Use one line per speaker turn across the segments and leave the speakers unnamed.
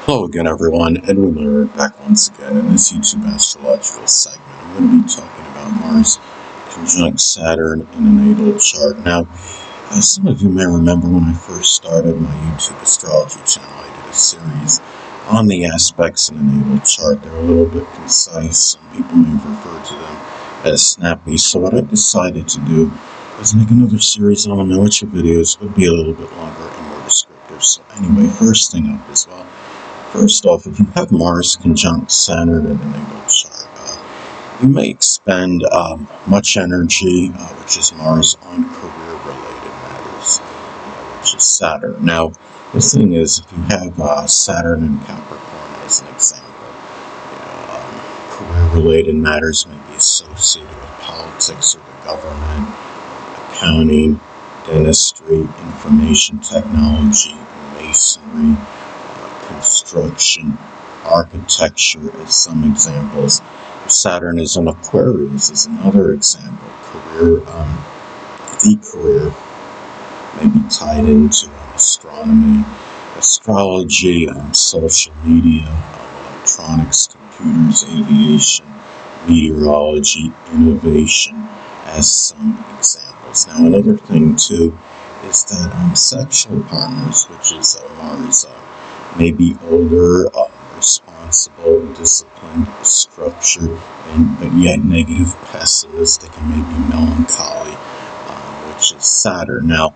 Hello again, everyone, and we're back once again in this YouTube astrological segment. I'm going to be talking about Mars conjunct Saturn in a natal chart. Now, as some of you may remember, when I first started my YouTube astrology channel, I did a series on the aspects in a natal chart. They're a little bit concise. Some people may refer to them as snappy. So what I decided to do was make another series on them, which videos would be a little bit longer and more descriptive. So anyway, first thing up as well. First off, if you have Mars conjunct Saturn in a natal chart, you may expend much energy, which is Mars, on career-related matters, which is Saturn. Now, the thing is, if you have Saturn in Capricorn as an example, career-related matters may be associated with politics or the government, accounting, dentistry, information technology, masonry, construction, architecture as some examples. Saturn is in Aquarius as another example. The career may be tied into astronomy, astrology, social media, electronics, computers, aviation, meteorology, innovation as some examples. Now another thing too is that sexual partners, which is Mars, may be older, responsible, disciplined, structured, but yet negative, pessimistic, and maybe melancholy, which is Saturn. Now,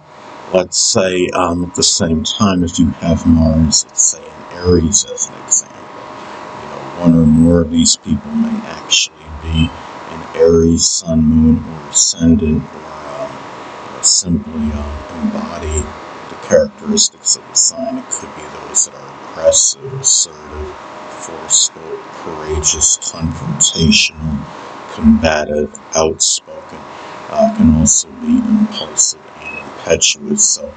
let's say at the same time, if you have Mars, let's say in Aries as an example, one or more of these people may actually be an Aries sun, moon, or ascendant, or simply embody the characteristics of the sign. It could be those that are aggressive, assertive, forceful, courageous, confrontational, combative, outspoken. Can also be impulsive and impetuous. So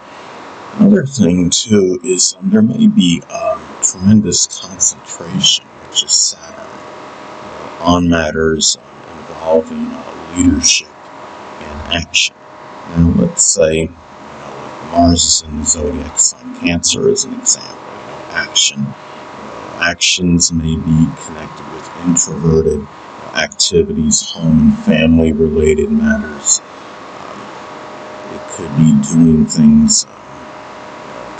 another thing too is there may be tremendous concentration, which is Saturn, on matters involving leadership and action. Now let's say Mars is in the zodiac sign Cancer as an example. Actions may be connected with introverted activities, home and family related matters. It could be doing things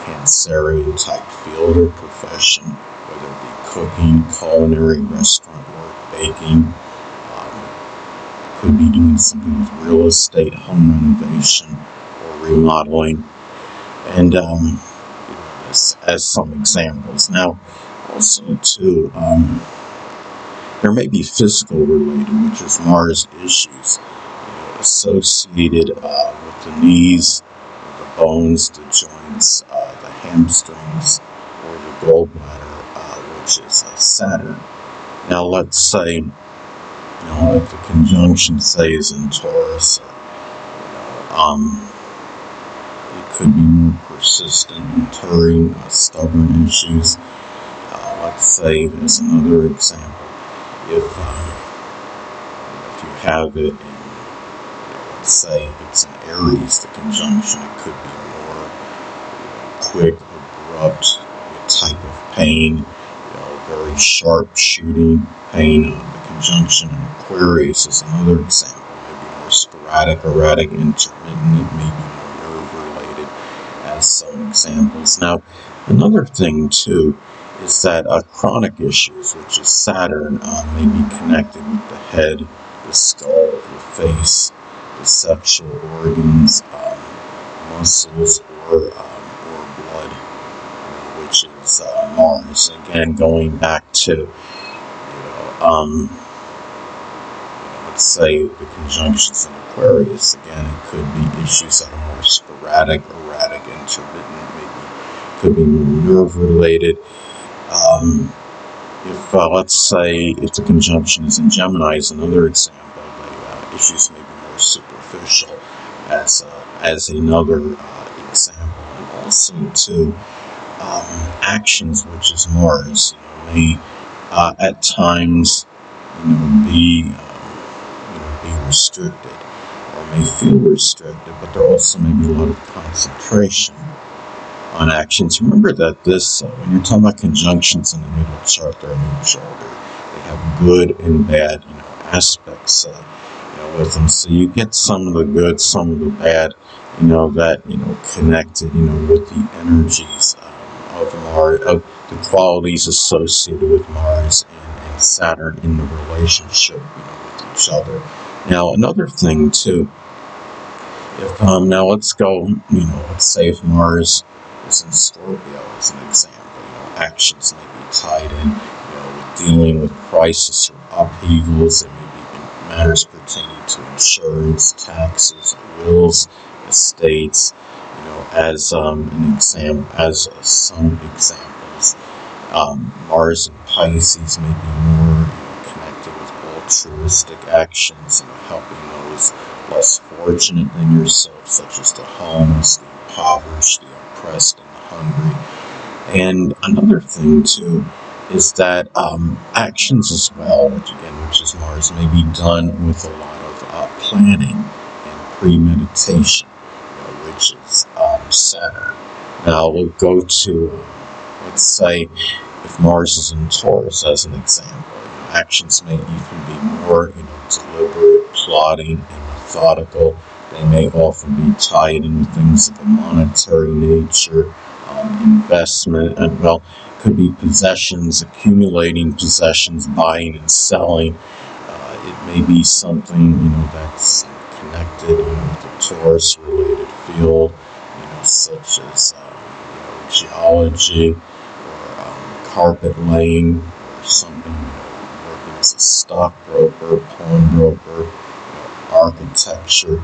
Cancerian type field or profession, whether it be cooking, culinary, restaurant work, baking. Could be doing something with real estate, home renovation, or remodeling. And as some examples. Now, also too, there may be physical related, which is Mars issues associated with the knees, the bones, the joints, the hamstrings, or the gallbladder, which is Saturn. Now, let's say, if the conjunction, say, is in Taurus, it could be more persistent, enduring, stubborn issues. Let's say, as another example, if you have it in, let's say, it's in Aries, the conjunction, it could be more quick, abrupt type of pain, very sharp shooting pain. The conjunction in Aquarius is another example, maybe more sporadic, erratic, intermittent, maybe nerve-related as some examples. Now, another thing, too, is that chronic issues, which is Saturn, may be connected with the head, the skull, the face, the sexual organs, muscles, or blood, which is Mars. Again, going back to, let's say the conjunctions in Aquarius, again, it could be issues that are more sporadic, erratic, intermittent, maybe could be more nerve-related. If, let's say, if the conjunction is in Gemini, is another example, the issues may be more superficial as another example. And also, too, actions, which is Mars, may at times, be restricted, or may feel restricted, but there also may be a lot of concentration on actions. Remember that this, when you're talking about conjunctions in the natal chart, they're neutral. They have good and bad, aspects, with them. So you get some of the good, some of the bad, that, connected, with the energies of Mars, of the qualities associated with Mars and Saturn in the relationship, with each other. Now, another thing too, if now let's go, let's say if Mars is in Scorpio as an example, actions may be tied in, with dealing with crisis or upheavals. It may be matters pertaining to insurance, taxes, wills, estates, as an example, as some examples. Mars and Pisces may be more connected with altruistic actions, helping those less fortunate than yourself, such as the homeless, the impoverished, the oppressed, and the hungry. And another thing too is that actions as well, which is Mars, may be done with a lot of planning and premeditation, which is Saturn. Now we'll go to, let's say, if Mars is in Taurus as an example, actions may even be more, deliberate, plotting, and methodical. They may often be tied in with things of a monetary nature, investment, and could be possessions, accumulating possessions, buying and selling. It may be something, that's connected with a Taurus-related field, such as, geology or carpet laying or something, working as a stockbroker, pawnbroker, architecture,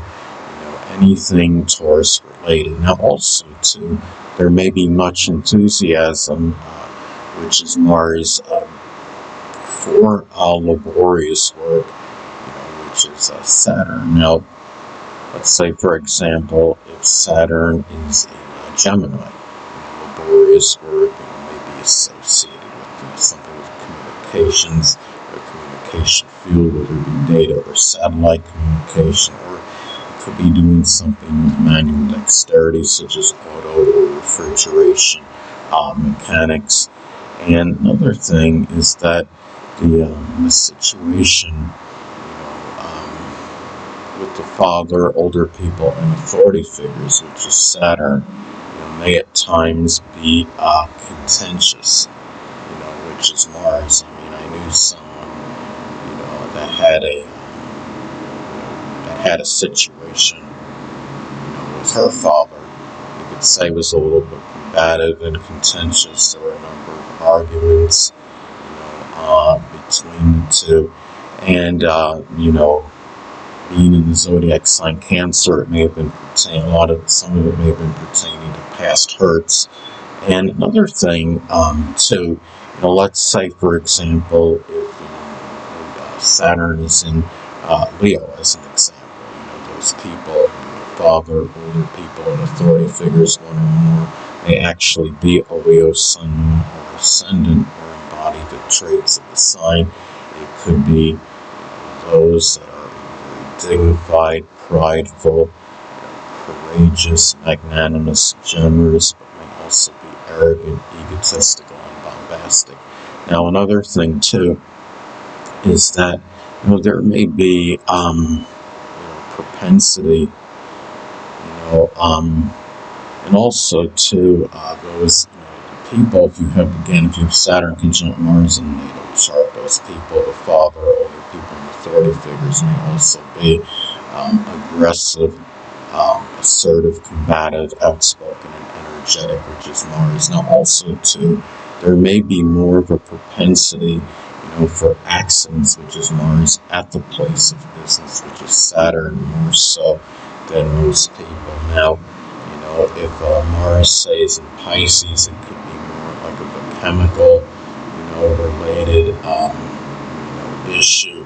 anything Taurus related. Now also too, there may be much enthusiasm, which is Mars, for laborious work, which is Saturn. Now, let's say, for example, if Saturn is in Gemini, laborious work, may be associated with something with communications, or communication field, whether it be data or satellite communication, or it could be doing something with manual dexterity, such as auto or refrigeration, mechanics. And another thing is that the situation, with the father, older people, and authority figures, which is Saturn, may at times be contentious, which is Mars. I knew someone, that had a situation, with her father. You could say was a little bit combative and contentious. There were a number of arguments, between the two, and being in the zodiac sign Cancer, it may have been pertaining, some of it may have been pertaining to past hurts. And another thing, too, let's say, for example, if Saturn is in Leo as an example, those people, father, older people, and authority figures, one or more, may actually be a Leo sun, moon, or ascendant, or embody the traits of the sign. It could be those that are very dignified, prideful, courageous, magnanimous, generous, but may also be arrogant, egotistical, and bombastic. Now, another thing too is that there may be propensity, and also too those people. If you have Saturn conjunct Mars in the natal chart, those people, the father, older people, and authority figures, may also be aggressive, assertive, combative, outspoken, and energetic, which is Mars. Now, also too, there may be more of a propensity, for accidents, which is Mars, at the place of business, which is Saturn, more so than most people. Now, if Mars, say, is in Pisces, it could be more like of a chemical, related, issue,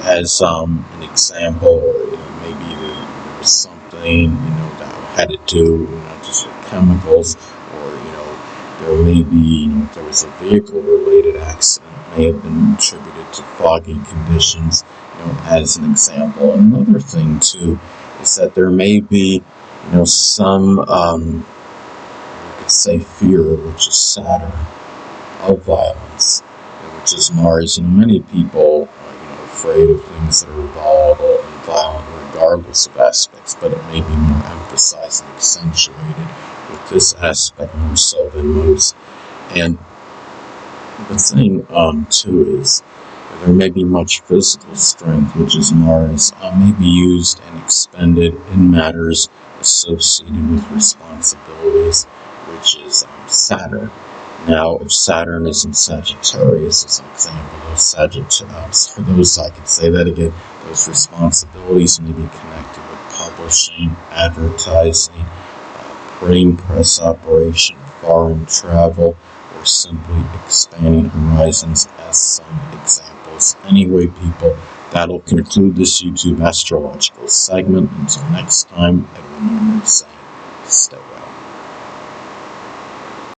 as an example, or maybe there was something, that had to do, just with chemicals, or there may be, if there was a vehicle-related accident, may have been attributed to foggy conditions, as an example. And another thing too is that there may be, some say fear, which is Saturn, of violence, which is Mars. Many people are afraid of things that are volatile and violent regardless of aspects, but it may be more emphasized and accentuated with this aspect more so than most. And the thing, too, is there may be much physical strength, which is Mars, may be used and expended in matters associated with responsibilities, which is Saturn. Now, if Saturn is in Sagittarius, as an example, I could say that again, those responsibilities may be connected with publishing, advertising, printing, press operation, foreign travel, or simply expanding horizons, as some examples. Anyway, people, that'll conclude this YouTube astrological segment. Until next time, and remember to say, stay well.